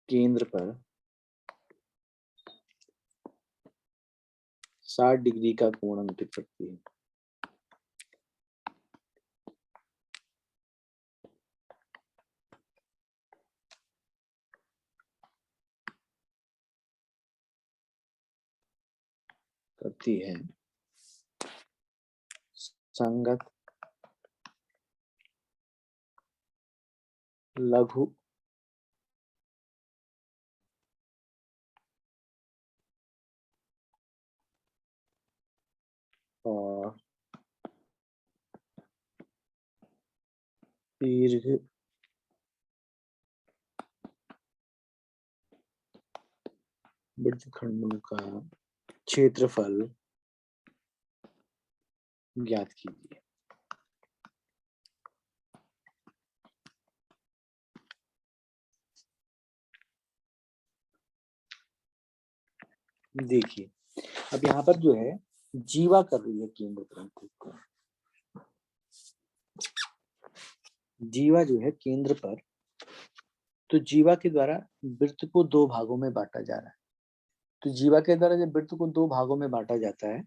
केंद्र पर 60 डिग्री का कोण अंकित करती है। करती है संगत लघु और दीर्घ वृत्तखंडों का क्षेत्रफल ज्ञात कीजिए। देखिए अब यहाँ पर जो है जीवा कर रही है केंद्र पर अंकित को। जीवा जो है केंद्र पर, तो जीवा के द्वारा वृत्त को दो भागों में बांटा जा रहा है। तो जीवा के द्वारा जब वृत्त को दो भागों में बांटा जाता है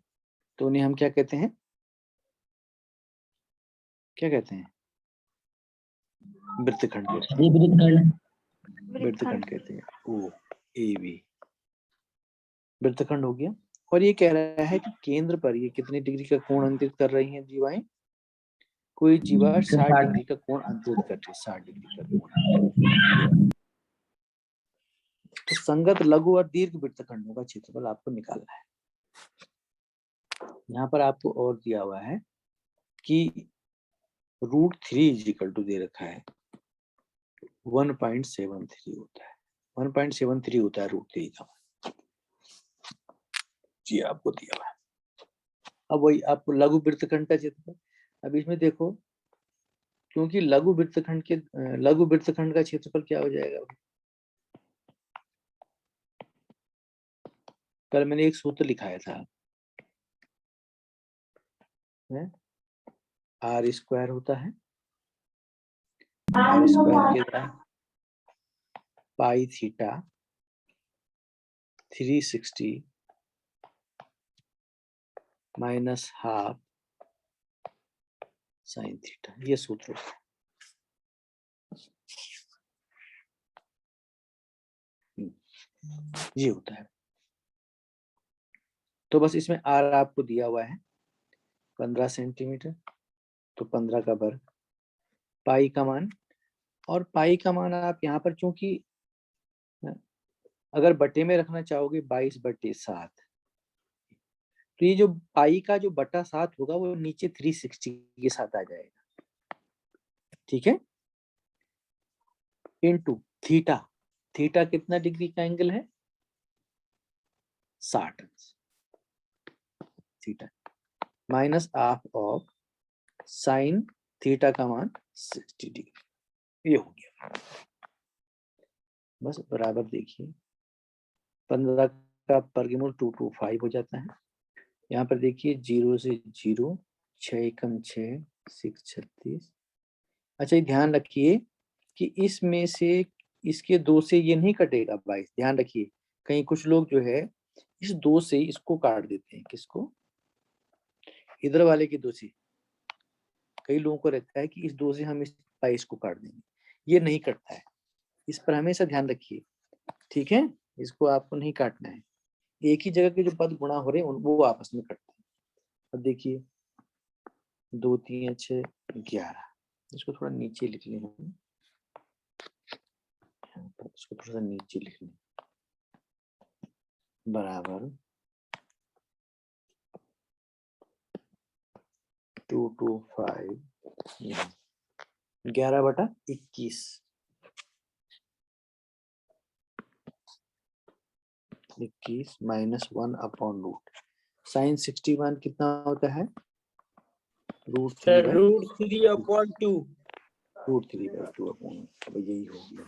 तो उन्हें हम क्या कहते हैं, क्या कहते हैं? वृत्तखंड कहते हैं। वृत्तखंड कहते हैं। ओ ए बी वृत्तखंड हो गया। और ये कह रहा है कि केंद्र पर ये कितने डिग्री का कोण अंकित कर रही हैं जीवाएं? कोई जीवा 60 डिग्री का कोण अंकित कर रही है, 60 डिग्री का कोण। तो संगत लघु और दीर्घ वृत्तखंडों का क्षेत्रफल आपको निकालना है। यहाँ पर आपको और दिया हुआ है कि √3 दे रखा है 1.73 होता है, 1.73 होता है √3 का। जी आपको दिया हुआ है। अब वही आपको लघु वृत्तखंड का क्षेत्रफल। अब इसमें देखो, क्योंकि लघु वृत्तखंड का क्षेत्रफल क्या हो जाएगा? कल मैंने एक सूत्र लिखाया था, R² होता है, R² के द्वारा pi theta 360 minus half sine theta, ये सूत्र होता है। ये होता है। तो बस इसमें R आपको दिया हुआ है 15 सेंटीमीटर, तो 15 का वर्ग, पाई का मान, और पाई का मान आप यहाँ पर चूंकि अगर बटे में रखना चाहोगे 22/7, तो ये जो पाई का जो बटा 7 होगा वो नीचे 360 के साथ आ जाएगा, ठीक है, इनटू थीटा। थीटा कितना डिग्री का एंगल है? 60 theta, minus half of sine theta का मान 60 डिग्री। ये हो गया। बस बराबर देखिए, 15 का वर्गमूल 225 हो जाता है। यहाँ पर देखिए 0 से 0, 6 एकम 6, 6 36। अच्छा ये ध्यान रखिए कि इसमें से इसके 2 से ये नहीं कटेगा 22। ध्यान रखिए, कहीं कुछ लोग जो है इस 2 से इसको काट देते हैं। किसको? इधर वाले के 2 से। कई लोगों को रहता है कि इस 2 से हम इस 22 को काट देंगे, ये नहीं कटता है। इस पर हमेशा ध्यान रखिए, ठीक है, इसको आपको नहीं काटना है। एक ही जगह के जो पद गुणा हो रहे हैं वो आपस में कटते हैं। अब देखिए 2 3 6 11, इसको थोड़ा नीचे लिख लें हम, इसको थोड़ा सा नीचे लिख लें, बराबर 225 11/21, 21 माइनस 1/√। साइन 61 कितना होता है? √3/2। अब यही हो गया,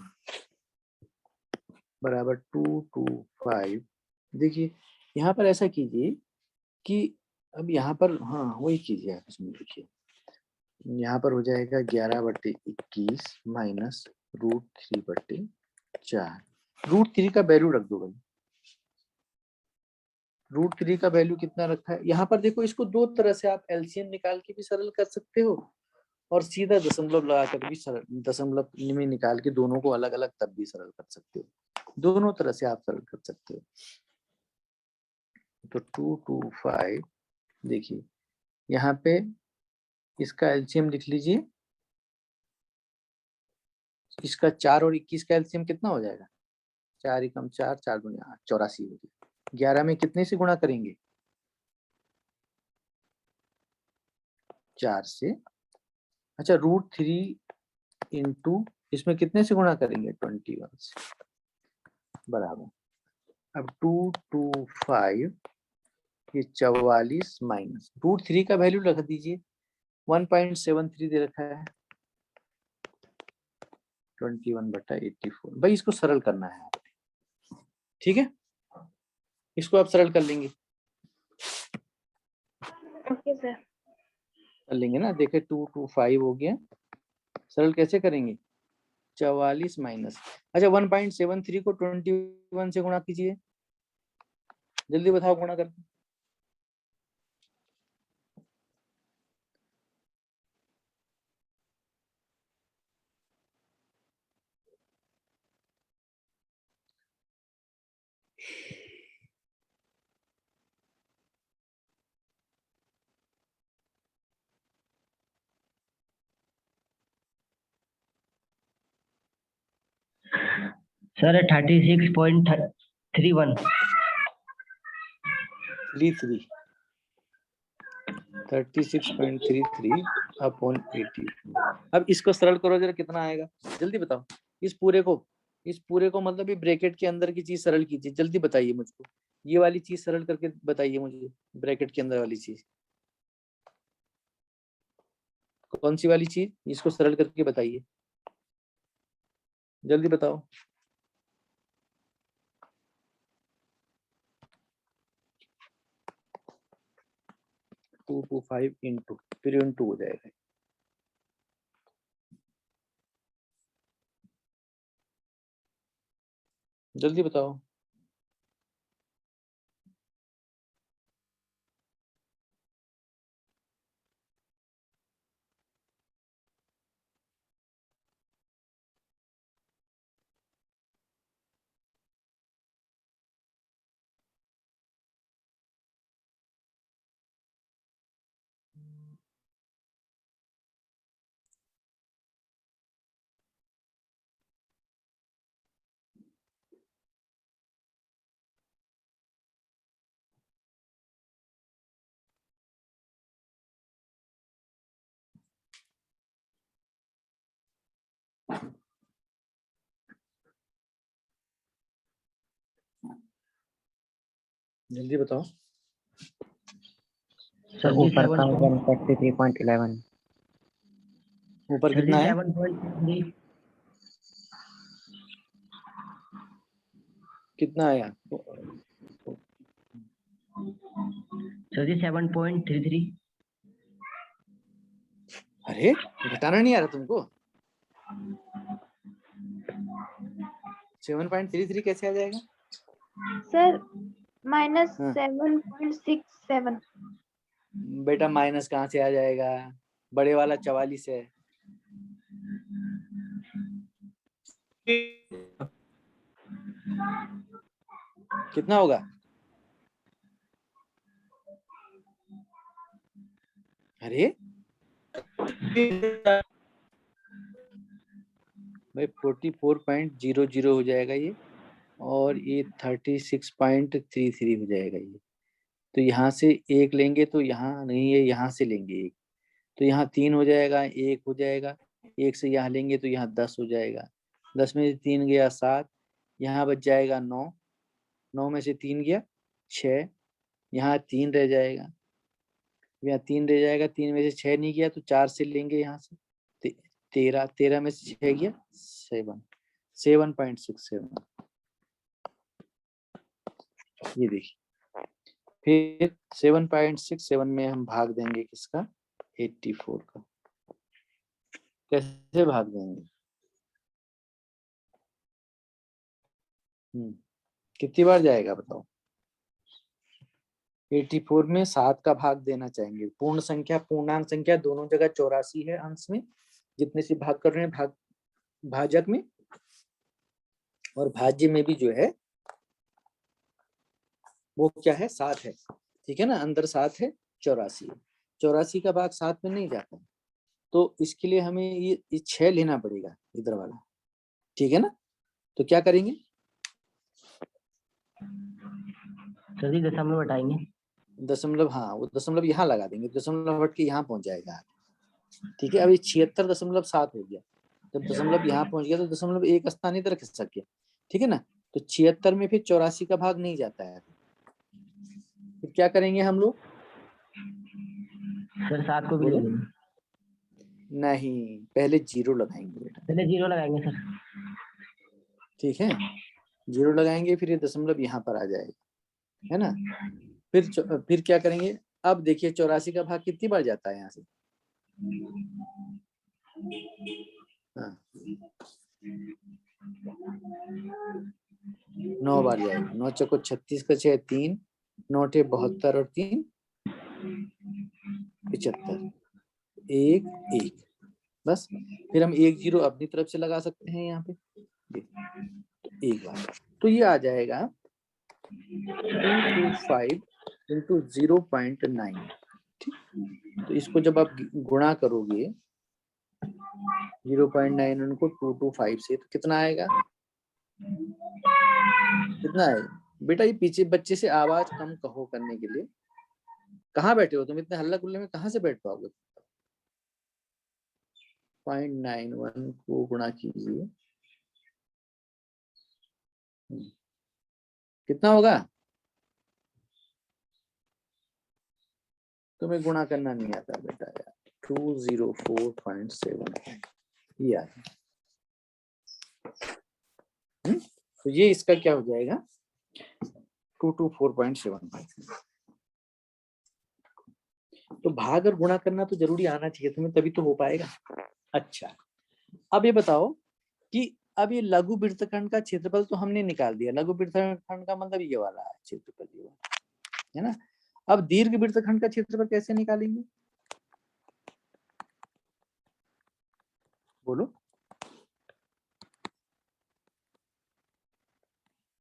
बराबर 225। देखिए यहाँ पर ऐसा कीजिए कि अब यहाँ पर, हाँ वही कीजिए आप, इसमें देखिए यहाँ पर हो जाएगा 11/21 माइनस √3/4। √3 का वैल्यू रख दो भाई। √3 का वैल्यू कितना रखा है यहाँ पर देखो। इसको दो तरह से आप एलसीएम निकाल के भी सरल कर सकते हो और सीधा दशमलव लगा कर भी सरल, दशमलव में निकाल के दोनों को अलग अलग तब भी सरल कर सकते हो। दोनों तरह से आप सरल कर सकते हो। तो 225 देखिए यहाँ पे इसका एलसीएम लिख लीजिए। इसका 4 और 21 का एलसीएम कितना हो जाएगा? 4 एकम 4, 4 दूनी 8, 84 हो गया। 11 में कितने से गुणा करेंगे? 4 से। अच्छा √3 इंटू इसमें कितने से गुणा करेंगे? 21 से, बराबर। अब 225 ये 44 माइनस √3 का वैल्यू रख दीजिए। 1.73 दे रखा है। 21/84 भाई इसको सरल करना है आपने, ठीक है। इसको आप सरल कर लेंगे। Okay sir. कर लेंगे ना। देखे 225 हो गया। सरल कैसे करेंगे? 44 माइनस, अच्छा 1.73 को 21 से गुणा कीजिए। जल्दी बताओ गुणा करके। Sir 36.31 36.33 upon 80। अब इसको सरल करो जरा, कितना आएगा जल्दी बताओ। इस पूरे को मतलब ये ब्रैकेट के अंदर की चीज सरल कीजिए। जल्दी बताइए मुझको, ये वाली चीज सरल करके बताइए मुझे। ब्रैकेट के अंदर वाली चीज कौन सी वाली चीज? इसको सरल करके बताइए, जल्दी बताओ। टू टू फाइव इंटू फिर इंटू हो जाएगा। जल्दी बताओ। जल्दी बताओ। सर ऊपर का 143.11। ऊपर सर जी कितना है? 7.3 कितना आया? सर जी 7.33 अरे घटाना नहीं आ रहा तुमको? 7.33 कैसे आ जाएगा? सर माइनस हाँ। 7.67। बेटा माइनस कहाँ से आ जाएगा? बड़े वाला 44 है। कितना होगा? अरे भाई 44.00 हो जाएगा ये, और ये 36.33 हो जाएगा ये। तो यहाँ से एक लेंगे तो यहाँ नहीं है, यहाँ से लेंगे एक तो यहाँ 3 हो जाएगा, एक हो जाएगा। एक से यहाँ लेंगे तो यहाँ 10 हो जाएगा। 10 में से 3 गया 7, यहाँ बच जाएगा 9, 9 में से 3 गया 6, यहाँ 3 रह जाएगा। यहाँ 3 रह जाएगा, 3 में से 6 नहीं गया तो 4 से लेंगे यहाँ से 13, 13 में से 6 गया 7.67। ये देखिए, फिर 7.67 में हम भाग देंगे किसका? 84 का। कैसे भाग देंगे? कितनी बार जाएगा बताओ? 84 में 7 का भाग देना चाहेंगे। पूर्ण संख्या पूर्णांक संख्या दोनों जगह 84 है अंश में, जितने से भाग कर रहे हैं भाजक में, और भाज्य में भी जो है वो क्या है, 7 है। ठीक है ना, अंदर 7 है, 84 है। 84 का भाग 7 में नहीं जाता, तो इसके लिए हमें ये 6 लेना पड़ेगा इधर वाला। ठीक है ना, तो क्या करेंगे? सर जी दशमलव हटाएंगे। दशमलव, हाँ वो दशमलव यहाँ लगा देंगे, दशमलव हट के यहाँ पहुंच जाएगा। ठीक है, अभी 76.7 हो गया। जब दशमलव यहाँ पहुंच गया तो दशमलव एक स्थान इधर खिसक गया। ठीक है ना, तो 76 में फिर 84 का भाग नहीं जाता है। फिर क्या करेंगे हम लोग? सर 7 को भी ले बोलो। लेंगे। नहीं, पहले 0 लगाएंगे बेटा। पहले 0 लगाएंगे सर। ठीक है, 0 लगाएंगे, फिर ये दशमलव यहाँ पर आ जाएगा, है ना। फिर क्या करेंगे? अब देखिए 84 का भाग कितनी बार जाता है यहाँ से? हाँ, 9 बार जाएगा। 9 चौको 36 का 6 3, 9 ठे 72 और 3 75, 1 1, बस। फिर हम 1 0 अपनी तरफ से लगा सकते हैं यहाँ पे, तो एक बार तो ये आ जाएगा 225 इंटू 0.9। तो इसको जब आप गुणा करोगे 0.9 उनको 225 से, तो कितना आएगा? कितना है बेटा? ये पीछे बच्चे से आवाज कम कहो करने के लिए। कहाँ बैठे हो तुम? इतने हल्ला गुल्ले में कहाँ से बैठ पाओगे? 0.91 को गुणा कीजिए, कितना होगा? तुम्हें गुणा करना नहीं आता बेटा यार। 204.7 ये आ गया। तो ये इसका क्या हो जाएगा? 224.75। तो भाग और गुणा करना तो जरूरी आना चाहिए तुम्हें, तभी तो हो पाएगा। अच्छा, अब ये बताओ कि अब ये लघु वृत्तखंड का क्षेत्रफल तो हमने निकाल दिया। लघु वृत्तखंड का मतलब ये वाला है क्षेत्रफल, ये वाला है ना। अब दीर्घ वृत्तखंड का क्षेत्रफल कैसे निकालेंगे? बोलो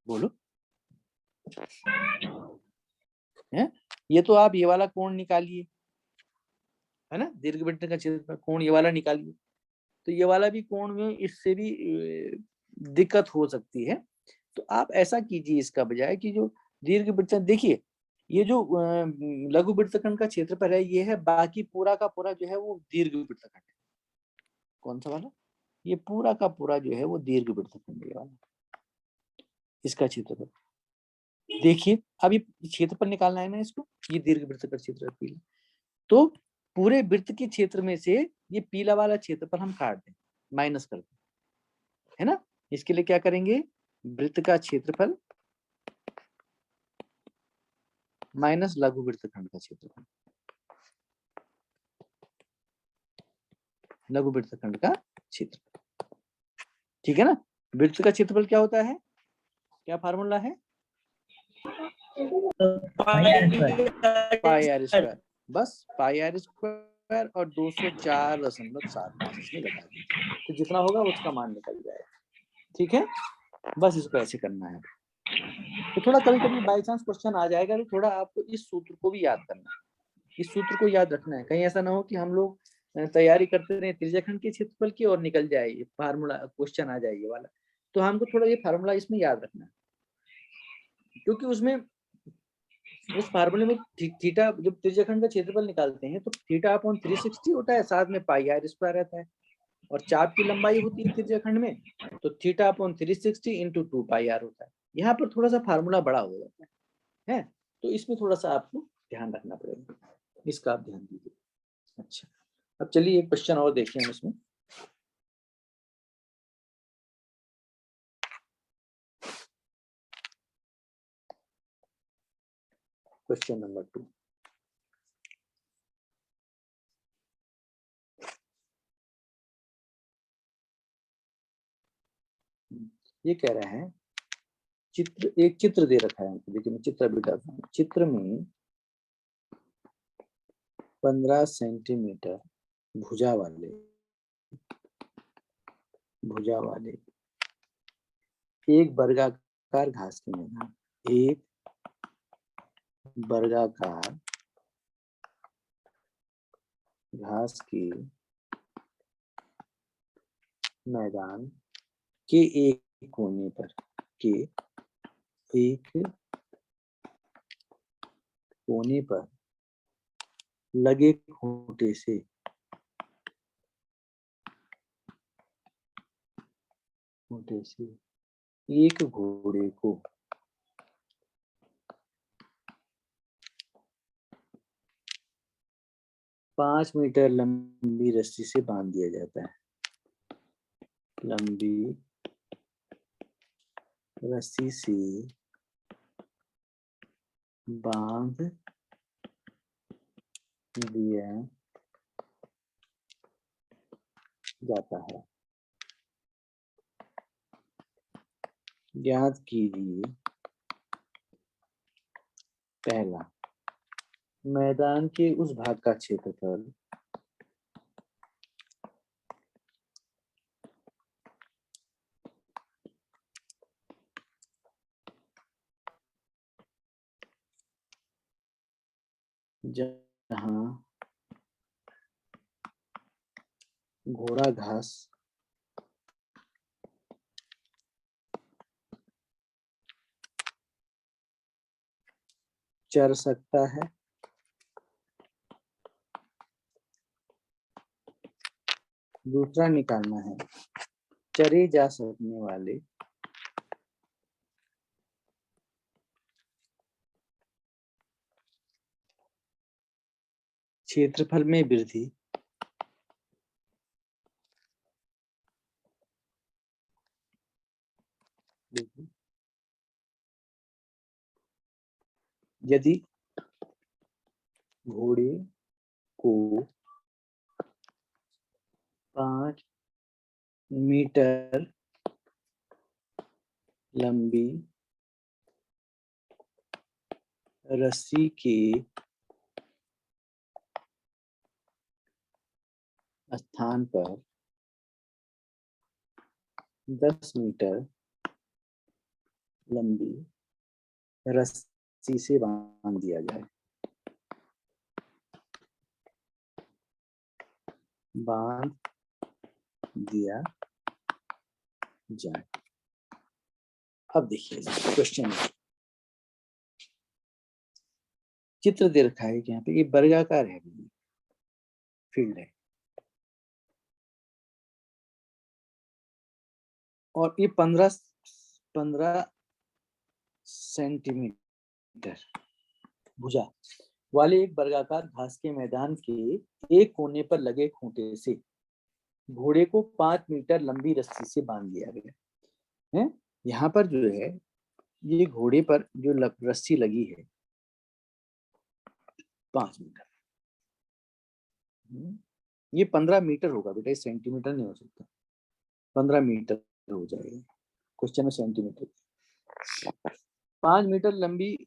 बोलो। है, ये तो आप ये वाला कोण निकालिए, है ना। दीर्घ वृत्त का क्षेत्रफल कोण ये वाला निकालिए, तो ये वाला भी कोण में इससे भी दिक्कत हो सकती है। तो आप ऐसा कीजिए इसका बजाय कि जो दीर्घ वृत्त, देखिए ये जो लघु वृत्तखंड का क्षेत्रफल है ये है, बाकी पूरा का पूरा जो है वो दीर्घ वृत्तखंड है। कौन सा वाला? ये पूरा का पूरा जो है वो दीर्घ वृत्तखंड है वाला, इसका क्षेत्रफल। देखिए अब ये क्षेत्रफल निकालना है ना इसको, ये दीर्घ वृत्त का क्षेत्रफल। तो पूरे वृत्त के क्षेत्र में से ये पीला वाला क्षेत्रफल हम काट दें, माइनस कर दें, है ना। इसके लिए क्या करेंगे? वृत्त का क्षेत्रफल माइनस लघु वृत्तखंड का क्षेत्रफल, लघु वृत्तखंड का क्षेत्रफल। ठीक है ना। वृत्त का क्षेत्रफल क्या होता है? क्या फार्मूला है? पाई आर स्क्वायर। बस पाई आर स्क्वायर और 204.75 इसमें लगा दीजिए, तो जितना होगा उसका मान निकल जाएगा। ठीक है, बस इसको ऐसे करना है। तो थोड़ा कभी कभी बाई चांस क्वेश्चन आ जाएगा, तो थोड़ा आपको इस सूत्र को भी याद करना है, इस सूत्र को याद रखना है। कहीं ऐसा ना हो कि हम लोग तैयारी करते रहे त्रिज्याखंड के क्षेत्रफल की और निकल जाए ये फार्मूला, क्वेश्चन आ जाए ये वाला। तो हमको थोड़ा ये फार्मूला इसमें याद रखना है, क्योंकि उसमें उस फार्मूले में थीटा, जब त्रिज्याखंड का क्षेत्रफल निकालते हैं तो थीटा अपॉन 360 होता है, साथ में पाई आर स्क्वायर रहता है, और चाप की लंबाई होती है त्रिज्याखंड में, तो theta upon 360 into 2 pi R होता है। यहाँ पर थोड़ा सा फार्मूला बड़ा हो जाता है, तो इसमें थोड़ा सा आपको ध्यान रखना पड़ेगा, इसका आप ध्यान दीजिए। अच्छा, अब चलिए एक क्वेश्चन और देखिए हम इसमें। Question number 2। ये कह रहे हैं एक चित्र दे रखा है हमको, देखिए मैं चित्र भी डालता हूँ। चित्र में 15 सेंटीमीटर भुजा वाले एक वर्गाकार घास के मैदान, एक वर्गाकार घास के मैदान के एक कोने पर लगे खूंटे से एक घोड़े को 5 मीटर लंबी रस्सी से बांध दिया जाता है। लंबी रस्सी से बांध दिया जाता है। ज्ञात कीजिए पहला, मैदान के उस भाग का क्षेत्रफल जहां घोड़ा घास चर सकता है। दूसरा निकालना है चरे जा सकने वाले क्षेत्रफल में वृद्धि यदि घोड़े को 5 मीटर लंबी रस्सी के स्थान पर 10 मीटर लंबी रस्सी से बांध दिया जाए। अब देखिए क्वेश्चन, चित्र दे रखा है कि यहाँ पे ये वर्गाकार है, फील्ड है और ये 15 सेंटीमीटर भुजा वाले एक वर्गाकार घास के मैदान के एक कोने पर लगे खूंटे से घोड़े को 5 मीटर लंबी रस्सी से बांध दिया गया है। यहाँ पर जो है ये घोड़े पर जो रस्सी लगी है 5 मीटर, ये 15 मीटर होगा बेटा, सेंटीमीटर नहीं हो सकता, 15 मीटर हो जाएगा। क्वेश्चन में सेंटीमीटर। 5 मीटर लंबी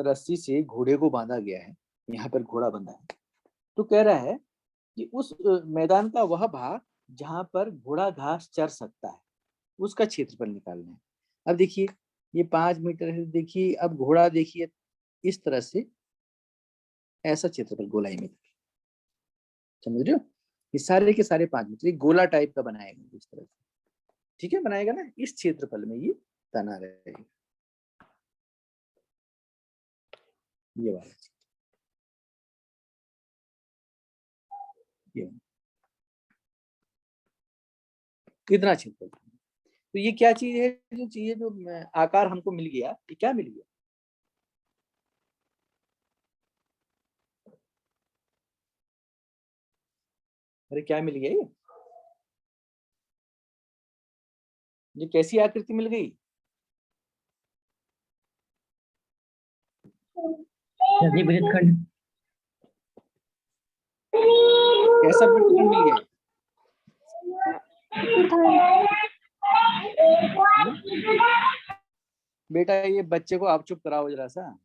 रस्सी से घोड़े को बांधा गया है, यहाँ पर घोड़ा बंधा है। तो कह रहा है कि उस मैदान का वह भाग जहां पर घोड़ा घास चर सकता है उसका क्षेत्रफल निकालना है। अब देखिए ये 5 मीटर है, देखिए अब घोड़ा देखिए इस तरह से ऐसा क्षेत्रफल गोलाई में, समझ रहे हो, ये सारे के सारे 5 मीटर गोला टाइप का बनाएगा इस तरह से, ठीक है, बनाएगा ना, इस क्षेत्रफल में ये तना रहेगा, ये वाला ये कितना क्षेत्रफल। तो ये क्या चीज है, जो चीज जो आकार हमको मिल गया, ये क्या मिल गया, अरे क्या मिल गया, ये कैसी आकृति मिल गई, वृत्तखंड। कैसा वृत्तखंड मिल गया, बेटा ये बच्चे को आप चुप कराओ जरा सा।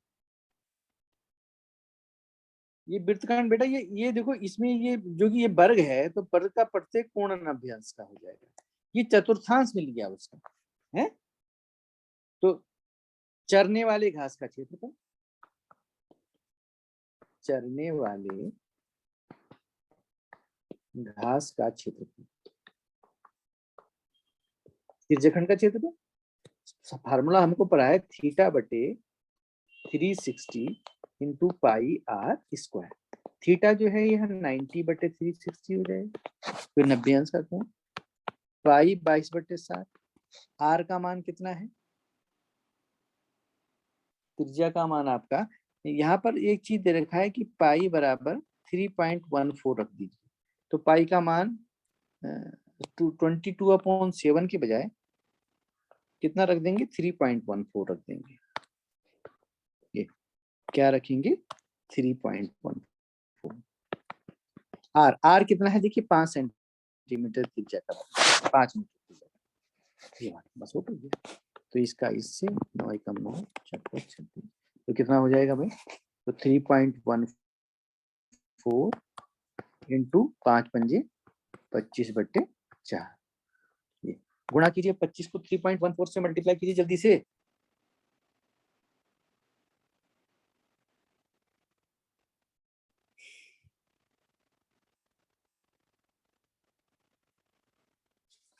ये वृत्तखंड बेटा, ये देखो इसमें ये जो कि ये वर्ग है, तो वर्ग का प्रत्येक कोण अभ्यास का हो जाएगा। ये चतुर्थांश मिल गया उसका है। तो चरने वाले घास का क्षेत्रफल, चरने वाले घास का क्षेत्रफल, त्रिज्यखंड का क्षेत्रफल। फार्मूला हमको पढ़ा है थीटा बटे 360 into pi R square. Theta जो है यह 90 बटे 360 हो जाएगा, फिर 90 अंश का कोण। पाई 22 बटे 7। आर का मान कितना है, त्रिज्या का मान आपका, यहाँ पर एक चीज दे रखा है कि पाई बराबर 3.14 रख दीजिए। तो पाई का मान 22/7 के बजाय कितना रख देंगे, 3.14 रख देंगे। ये क्या रखेंगे, 3.14। आर कितना है देखिए, 5 सेंटीमीटर त्रिज्या का, 5 मीटर त्रिज्या, ये बस हो गया। तो इसका इससे 9 कम 9 36, तो कितना हो जाएगा भाई, तो 3.14 इंटू 5 पंजे 25 बटे 4। ये गुणा कीजिए, 25 को 3.14 से मल्टीप्लाई कीजिए जल्दी से।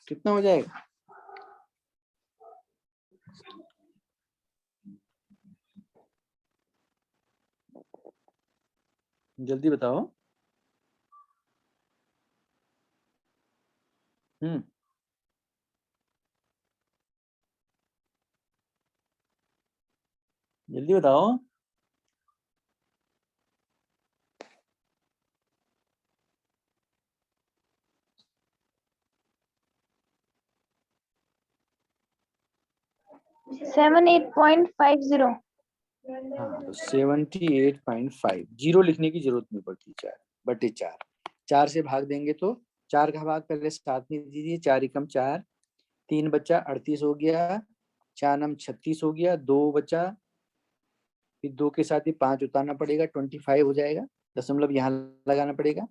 कितना हो जाएगा, जल्दी बताओ। जल्दी बताओ। सेवन 8.50। हाँ तो 78.5, जीरो लिखने की जरूरत नहीं पड़ती। 4 बटे 4, 4 से भाग देंगे तो 4 का भाग पहले 7 में दीजिए, 4 एकम 4, 3 बचा 38 हो गया, 4 नम 36 हो गया, 2 बचा, फिर 2 के साथ ही 5 उतारना पड़ेगा, 25 हो जाएगा, दशमलव यहाँ लगाना पड़ेगा,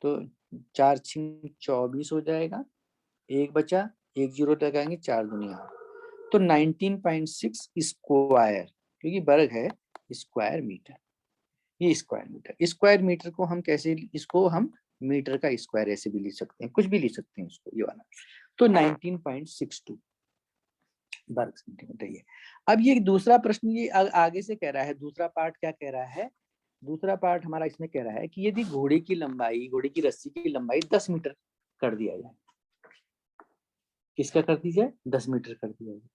तो 4 छिंग 24 हो जाएगा, 1 बचा, 1 जीरो लगाएंगे, 4 दुनिया, तो 19.6 स्क्वायर, क्योंकि वर्ग है, स्क्वायर मीटर। ये स्क्वायर मीटर को हम कैसे, इसको हम मीटर का स्क्वायर ऐसे भी लिख सकते हैं, कुछ भी लिख सकते हैं उसको, ये वाला। तो 19.62 वर्ग सेंटीमीटर। ये अब ये दूसरा प्रश्न ये आगे से कह रहा है, दूसरा पार्ट क्या कह रहा है, दूसरा पार्ट हमारा इसमें कह रहा है कि यदि घोड़े की लंबाई, घोड़े की रस्सी की लंबाई 10 मीटर कर दिया जाए, किसका कर दी जाए, 10 मीटर कर दिया जाए,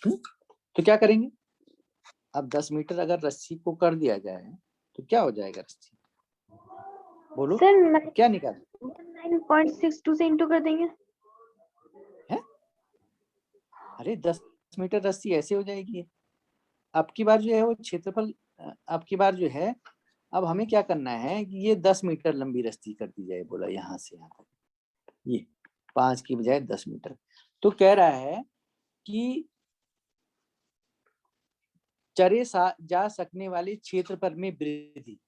तो क्या करेंगे। अब 10 मीटर अगर रस्सी को कर दिया जाए तो क्या हो जाएगा, रस्सी बोलो सर क्या निकाले, 9.62 से इंटू कर देंगे। है? अरे 10 मीटर रस्सी ऐसे हो जाएगी। अब की बार जो है वो क्षेत्रफल, अब की बार जो है, अब हमें क्या करना है कि ये 10 मीटर लंबी रस्सी कर दी जाए, बोला यहाँ से यहाँ तक, ये 5 की बजाय 10 मीटर। तो कह रहा है कि चरे जा सकने वाले क्षेत्रफल में वृद्धि,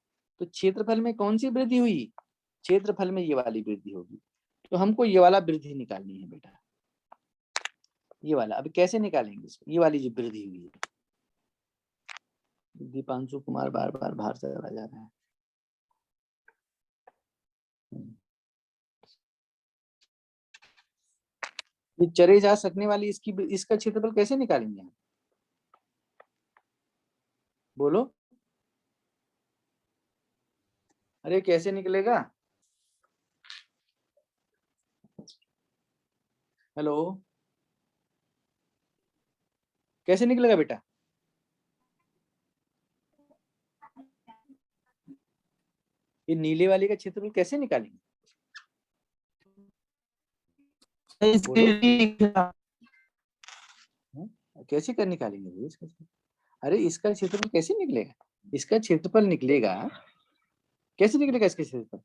तो क्षेत्रफल में कौन सी वृद्धि हुई, क्षेत्रफल में ये वाली वृद्धि होगी, तो हमको ये वाला वृद्धि निकालनी है बेटा, ये वाला। अब कैसे निकालेंगे इसको, ये वाली जो वृद्धि हुई है। दीपांशु कुमार बार बार बाहर चला जा रहा है। ये चरे जा सकने वाली इसका क्षेत्रफल कैसे निकालेंगे हम, बोलो, अरे कैसे निकलेगा, हेलो, कैसे निकलेगा बेटा, ये नीले वाले का क्षेत्रफल कैसे निकालेंगे, बोलो कैसे कर निकालेंगे भैया इसका, अरे इसका क्षेत्रफल कैसे निकलेगा, इसका क्षेत्रफल निकलेगा, कैसे निकलेगा इसका क्षेत्रफल,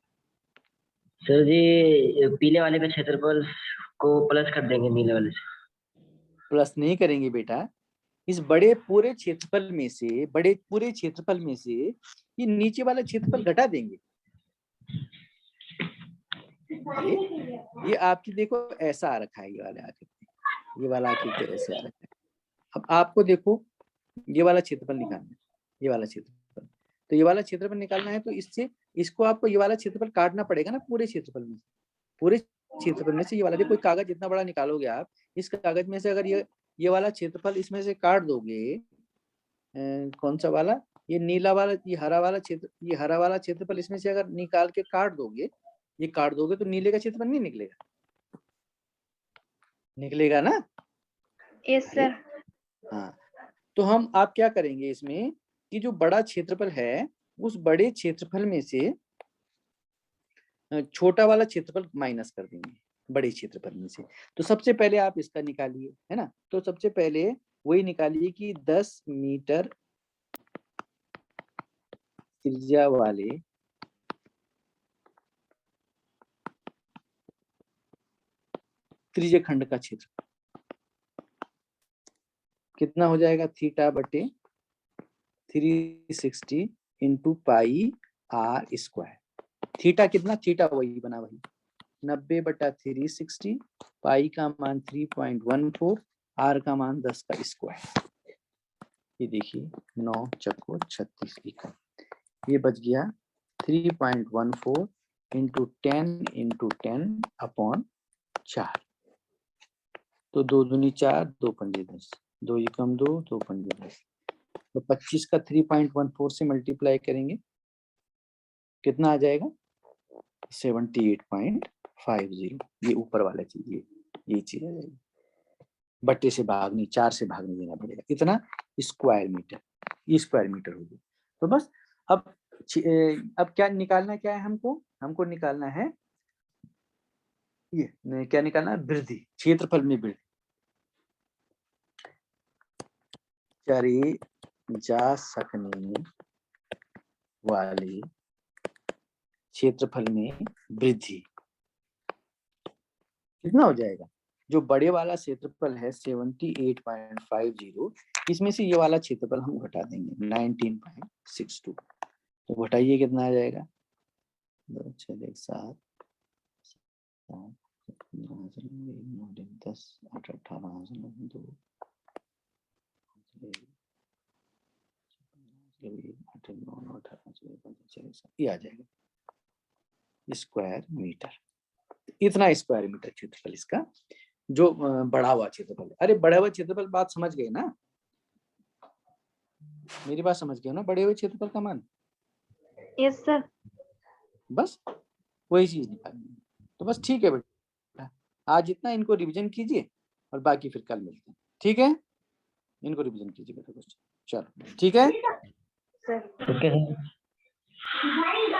सर जी पीले वाले का क्षेत्रफल को प्लस कर देंगे नीले वाले से। प्लस नहीं करेंगे बेटा, इस बड़े पूरे क्षेत्रफल में से, बड़े पूरे क्षेत्रफल में से ये नीचे वाला क्षेत्रफल घटा देंगे। ये आपकी देखो ऐसा आ रखा है, ये वाला आकृति, ये वाला आकृति ऐसे आ रखा है। अब आपको देखो ये वाला क्षेत्रफल निकालना है, ये वाला क्षेत्रफल, तो ये वाला क्षेत्रफल निकालना है तो इससे इसको आपको ये वाला क्षेत्रफल काटना पड़ेगा ना पूरे क्षेत्रफल में, पूरे क्षेत्रफल में से ये वाला। देखो कोई कागज जितना बड़ा निकालोगे आप, इस कागज में से अगर ये वाला क्षेत्रफल इसमें से काट दोगे, कौन सा वाला, ये नीला वाला, ये हरा वाला क्षेत्र, ये हरा वाला क्षेत्रफल इसमें से अगर निकाल के काट दोगे, ये काट दोगे तो नीले का क्षेत्रफल नहीं निकलेगा, निकलेगा ना? Yes sir. हाँ, तो हम आप क्या करेंगे इसमें कि जो बड़ा क्षेत्रफल है उस बड़े क्षेत्रफल में से छोटा वाला क्षेत्रफल माइनस कर देंगे बड़े क्षेत्रफल में से। तो सबसे पहले आप इसका निकालिए, है ना? तो सबसे पहले वही निकालिए कि 10 मीटर त्रिज्या वाले त्रिज्य खंड का क्षेत्र कितना हो जाएगा, थीटा बटे 360 into pi R square. Theta कितना, थीटा वही बना वही 90/360, पाई का मान 3.14, आर का मान 10 का स्क्वायर। ये देखिए 9 चक्को 36 इकाई, ये बच गया 3.14 इंटू 10 इंटू 10 अपॉन 4। तो 2 दूनी 4, 2 पंजे 10, 2 एकम 2, 2 पंजे 10। तो 25 का 3.14 से मल्टीप्लाई करेंगे कितना आ जाएगा, 78.50। ये ऊपर वाला चीज, ये चीज आ जाएगी, बट्टे से भागनी, 4 से भागने देना पड़ेगा, इतना स्क्वायर मीटर, ये स्क्वायर मीटर हो गया। तो बस अब क्या निकालना, क्या है हमको निकालना है, ये क्या निकालना है, वृद्धि, क्षेत्रफल में वृद्धि। चरे जा सकने वाले क्षेत्रफल में वृद्धि कितना हो जाएगा, जो बड़े वाला क्षेत्रफल है 78.50, इसमें से ये वाला क्षेत्रफल हम घटा देंगे 19.62। तो घटाइए कितना आ जाएगा, 2 6 1 7 10 8 18 2 ये आ जाएगा स्क्वायर मीटर। इतना स्क्वायर मीटर क्षेत्रफल इसका, जो बढ़ा हुआ क्षेत्रफल। अरे बढ़ा हुआ क्षेत्रफल बात समझ गए ना, मेरी बात समझ गए ना, बढ़े हुए क्षेत्रफल का मान। Yes sir. बस वही चीज निकालनी है। तो बस ठीक है बेटा, आज इतना इनको रिवीजन कीजिए और बाकी फिर कल मिलते हैं, ठीक है? इनको रिवीजन कीजिए बेटा कुछ, चलो ठीक है सर ओके सर।